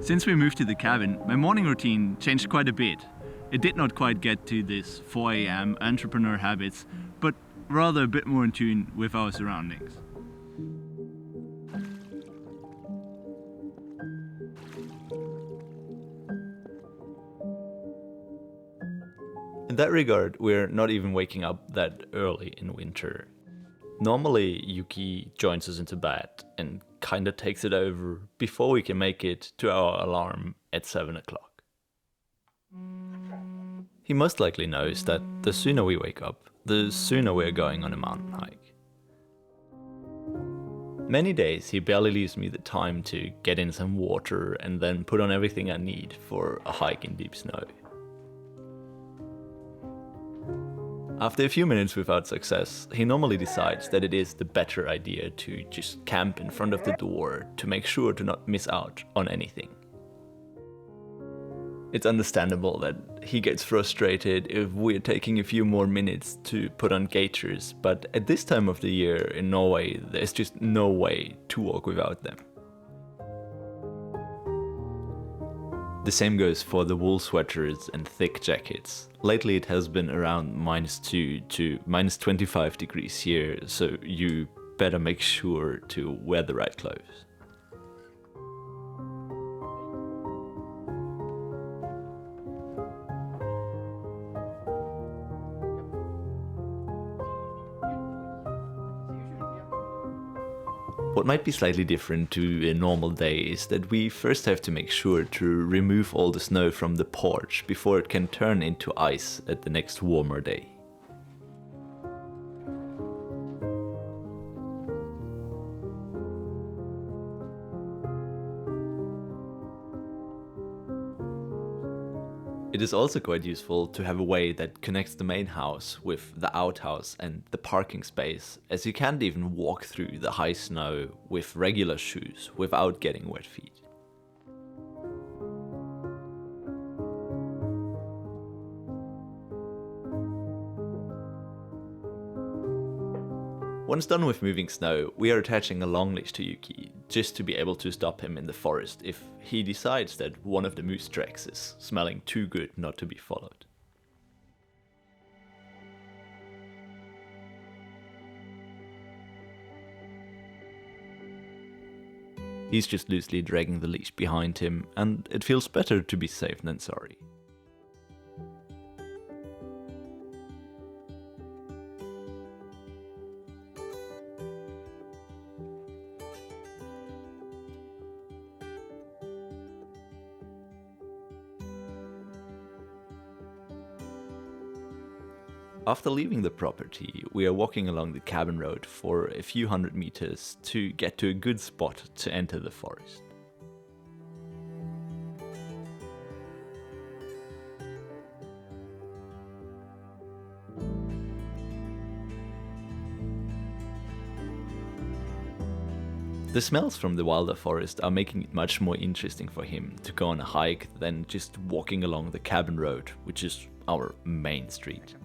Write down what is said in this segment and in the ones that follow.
Since we moved to the cabin, my morning routine changed quite a bit. It did not quite get to this 4 a.m. entrepreneur habits, but rather a bit more in tune with our surroundings. In that regard, we're not even waking up that early in winter. Normally, Yuki joins us into bed and kinda takes it over before we can make it to our alarm at 7 o'clock. He most likely knows that the sooner we wake up, the sooner we're going on a mountain hike. Many days he barely leaves me the time to get in some water and then put on everything I need for a hike in deep snow. After a few minutes without success, he normally decides that it is the better idea to just camp in front of the door to make sure to not miss out on anything. It's understandable that he gets frustrated if we're taking a few more minutes to put on gaiters, but at this time of the year in Norway, there's just no way to walk without them. The same goes for the wool sweaters and thick jackets. Lately it has been around -2 to -25 degrees here, so you better make sure to wear the right clothes. What might be slightly different to a normal day is that we first have to make sure to remove all the snow from the porch before it can turn into ice at the next warmer day. It is also quite useful to have a way that connects the main house with the outhouse and the parking space, as you can't even walk through the high snow with regular shoes without getting wet feet. Once done with moving snow, we are attaching a long leash to Yuki, just to be able to stop him in the forest if he decides that one of the moose tracks is smelling too good not to be followed. He's just loosely dragging the leash behind him, and it feels better to be safe than sorry. After leaving the property, we are walking along the cabin road for a few hundred meters to get to a good spot to enter the forest. The smells from the wilder forest are making it much more interesting for him to go on a hike than just walking along the cabin road, which is our main street.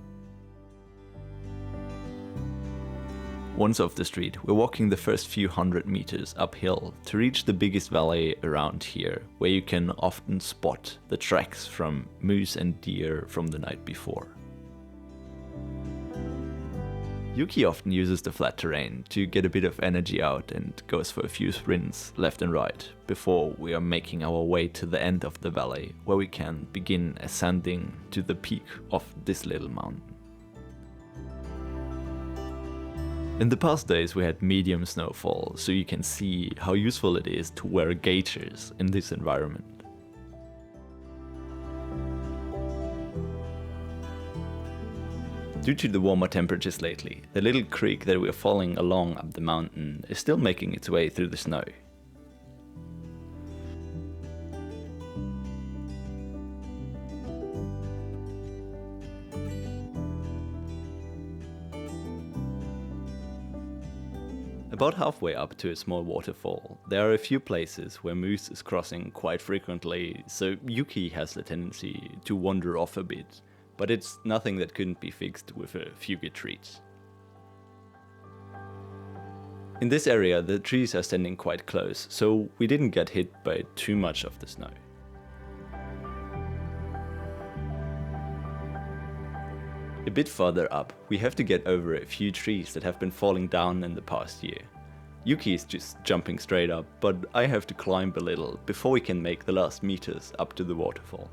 Once off the street, we're walking the first few hundred meters uphill to reach the biggest valley around here, where you can often spot the tracks from moose and deer from the night before. Yuki often uses the flat terrain to get a bit of energy out and goes for a few sprints left and right before we are making our way to the end of the valley, where we can begin ascending to the peak of this little mountain. In the past days we had medium snowfall, so you can see how useful it is to wear gaiters in this environment. Due to the warmer temperatures lately, the little creek that we're following along up the mountain is still making its way through the snow. About halfway up to a small waterfall, there are a few places where moose is crossing quite frequently, so Yuki has the tendency to wander off a bit, but it's nothing that couldn't be fixed with a few good treats. In this area, the trees are standing quite close, so we didn't get hit by too much of the snow. A bit further up, we have to get over a few trees that have been falling down in the past year. Yuki is just jumping straight up, but I have to climb a little before we can make the last meters up to the waterfall.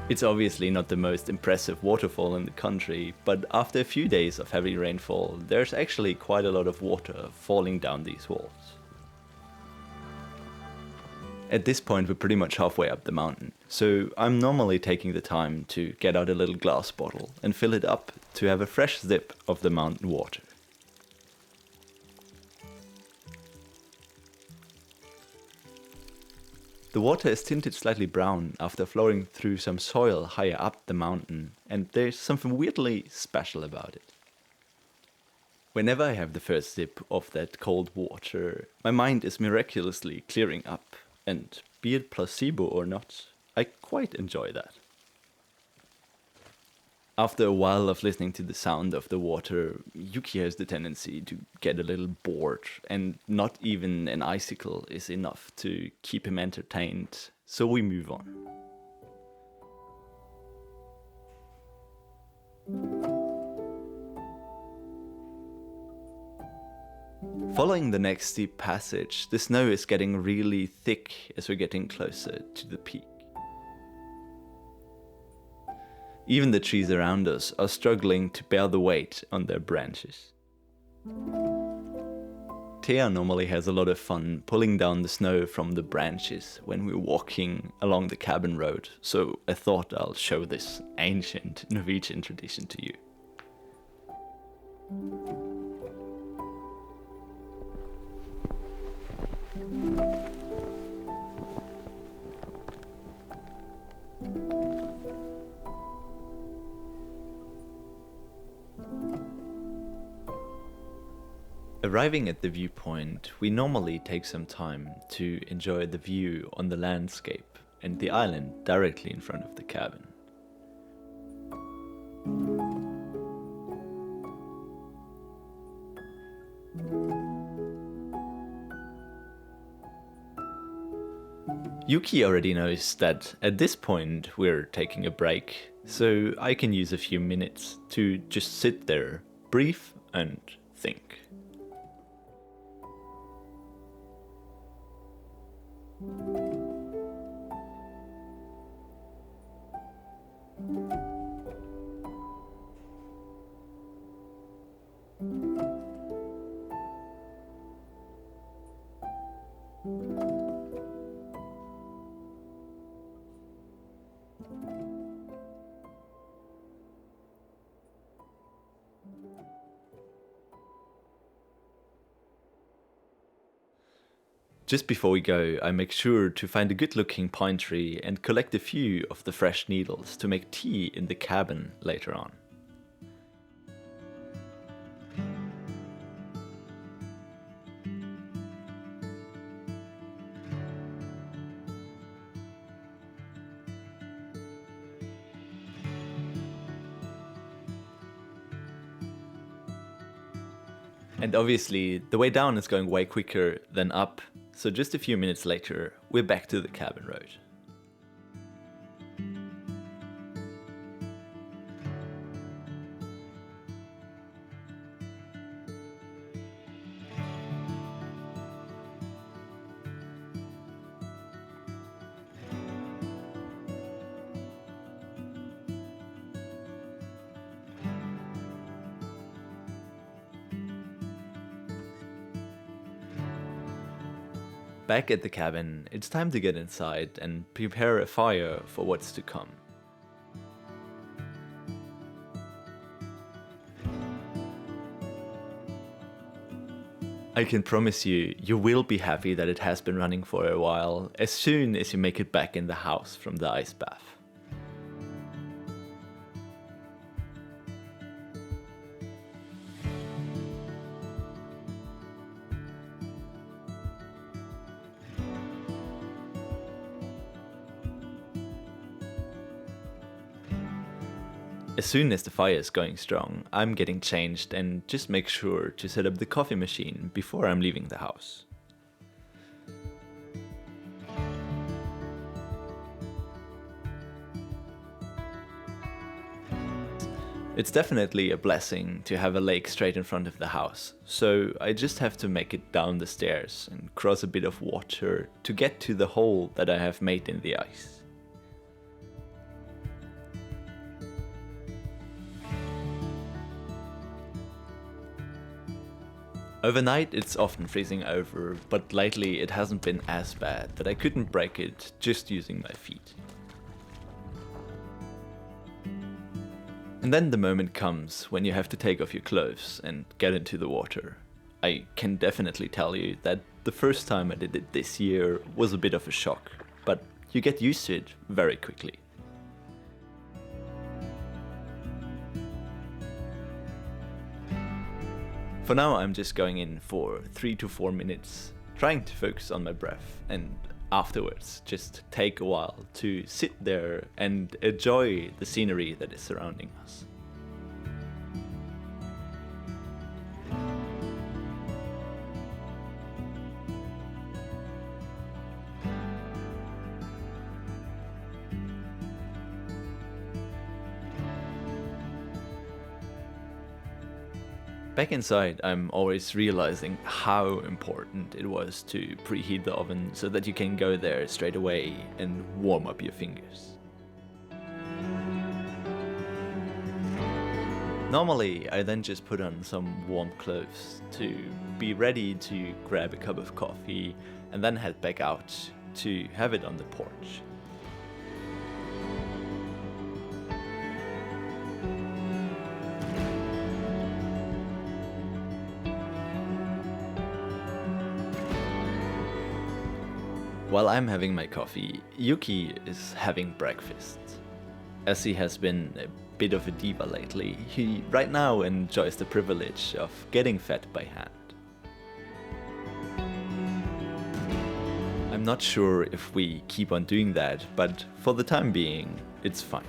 It's obviously not the most impressive waterfall in the country, but after a few days of heavy rainfall, there's actually quite a lot of water falling down these walls. At this point, we're pretty much halfway up the mountain, so I'm normally taking the time to get out a little glass bottle and fill it up to have a fresh sip of the mountain water. The water is tinted slightly brown after flowing through some soil higher up the mountain, and there's something weirdly special about it. Whenever I have the first sip of that cold water, my mind is miraculously clearing up. And be it placebo or not, I quite enjoy that. After a while of listening to the sound of the water, Yuki has the tendency to get a little bored, and not even an icicle is enough to keep him entertained, so we move on. Following the next steep passage, the snow is getting really thick as we're getting closer to the peak. Even the trees around us are struggling to bear the weight on their branches. Thea normally has a lot of fun pulling down the snow from the branches when we're walking along the cabin road, so I thought I'll show this ancient Norwegian tradition to you. Arriving at the viewpoint, we normally take some time to enjoy the view on the landscape and the island directly in front of the cabin. Yuki already knows that at this point we're taking a break, so I can use a few minutes to just sit there, breathe and think. Just before we go, I make sure to find a good-looking pine tree and collect a few of the fresh needles to make tea in the cabin later on. And obviously, the way down is going way quicker than up, so just a few minutes later, we're back to the cabin road. Back at the cabin, it's time to get inside and prepare a fire for what's to come. I can promise you, you will be happy that it has been running for a while as soon as you make it back in the house from the ice bath. As soon as the fire is going strong, I'm getting changed and just make sure to set up the coffee machine before I'm leaving the house. It's definitely a blessing to have a lake straight in front of the house, so I just have to make it down the stairs and cross a bit of water to get to the hole that I have made in the ice. Overnight it's often freezing over, but lately it hasn't been as bad that I couldn't break it just using my feet. And then the moment comes when you have to take off your clothes and get into the water. I can definitely tell you that the first time I did it this year was a bit of a shock, but you get used to it very quickly. For now I'm just going in for 3 to 4 minutes, trying to focus on my breath, and afterwards just take a while to sit there and enjoy the scenery that is surrounding us. Back inside, I'm always realizing how important it was to preheat the oven so that you can go there straight away and warm up your fingers. Normally, I then just put on some warm clothes to be ready to grab a cup of coffee and then head back out to have it on the porch. While I'm having my coffee, Yuki is having breakfast. As he has been a bit of a diva lately, he right now enjoys the privilege of getting fed by hand. I'm not sure if we keep on doing that, but for the time being, it's fine.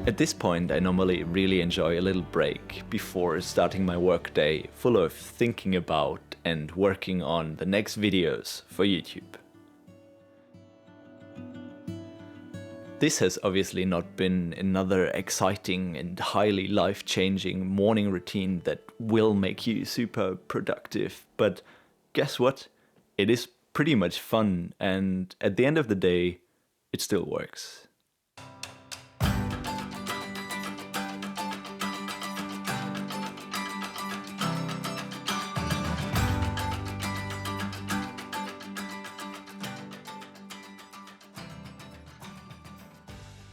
At this point, I normally really enjoy a little break before starting my workday full of thinking about and working on the next videos for YouTube. This has obviously not been another exciting and highly life-changing morning routine that will make you super productive, but guess what? It is pretty much fun, and at the end of the day, it still works.